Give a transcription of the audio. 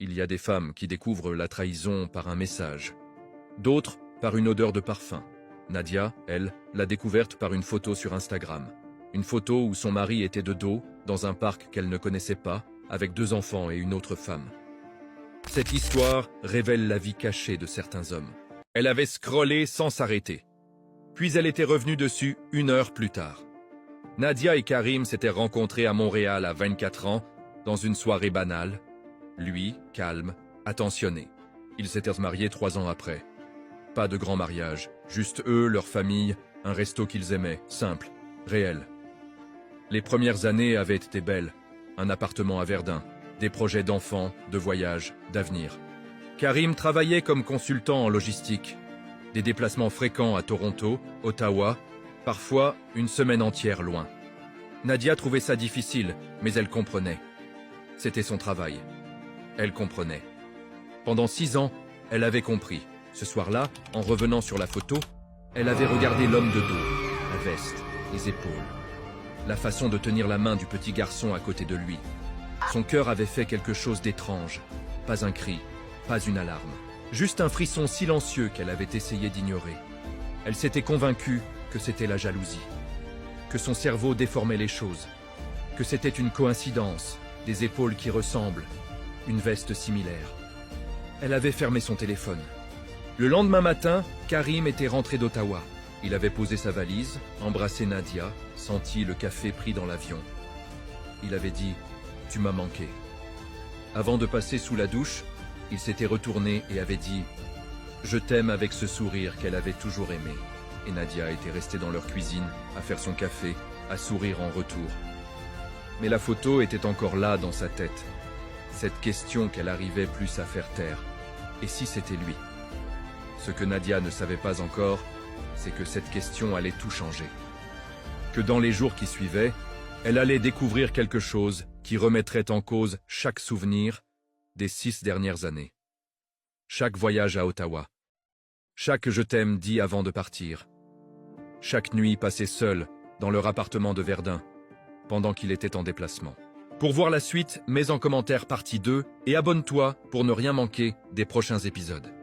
Il y a des femmes qui découvrent la trahison par un message. D'autres, par une odeur de parfum. Nadia, elle, l'a découverte par une photo sur Instagram. Une photo où son mari était de dos, dans un parc qu'elle ne connaissait pas, avec 2 enfants et une autre femme. Cette histoire révèle la vie cachée de certains hommes. Elle avait scrollé sans s'arrêter. Puis elle était revenue dessus 1 heure plus tard. Nadia et Karim s'étaient rencontrés à Montréal à 24 ans, dans une soirée banale. Lui, calme, attentionné. Ils s'étaient mariés 3 ans après. Pas de grand mariage, juste eux, leur famille, un resto qu'ils aimaient, simple, réel. Les premières années avaient été belles. Un appartement à Verdun, des projets d'enfants, de voyage, d'avenir. Karim travaillait comme consultant en logistique. Des déplacements fréquents à Toronto, Ottawa, parfois une semaine entière loin. Nadia trouvait ça difficile, mais elle comprenait. C'était son travail. Elle comprenait. Pendant 6 ans, elle avait compris. Ce soir-là, en revenant sur la photo, elle avait regardé l'homme de dos, la veste, les épaules. La façon de tenir la main du petit garçon à côté de lui. Son cœur avait fait quelque chose d'étrange. Pas un cri, pas une alarme. Juste un frisson silencieux qu'elle avait essayé d'ignorer. Elle s'était convaincue que c'était la jalousie. Que son cerveau déformait les choses. Que c'était une coïncidence, des épaules qui ressemblent, une veste similaire. Elle avait fermé son téléphone. Le lendemain matin, Karim était rentré d'Ottawa. Il avait posé sa valise, embrassé Nadia, senti le café pris dans l'avion. Il avait dit « Tu m'as manqué ». Avant de passer sous la douche, il s'était retourné et avait dit « Je t'aime » avec ce sourire qu'elle avait toujours aimé. Et Nadia était restée dans leur cuisine, à faire son café, à sourire en retour. Mais la photo était encore là dans sa tête. Cette question qu'elle arrivait plus à faire taire. Et si c'était lui? Ce que Nadia ne savait pas encore, c'est que cette question allait tout changer. Que dans les jours qui suivaient, elle allait découvrir quelque chose qui remettrait en cause chaque souvenir des 6 dernières années. Chaque voyage à Ottawa. Chaque « je t'aime » dit avant de partir. Chaque nuit passée seule dans leur appartement de Verdun, pendant qu'il était en déplacement. Pour voir la suite, mets en commentaire partie 2 et abonne-toi pour ne rien manquer des prochains épisodes.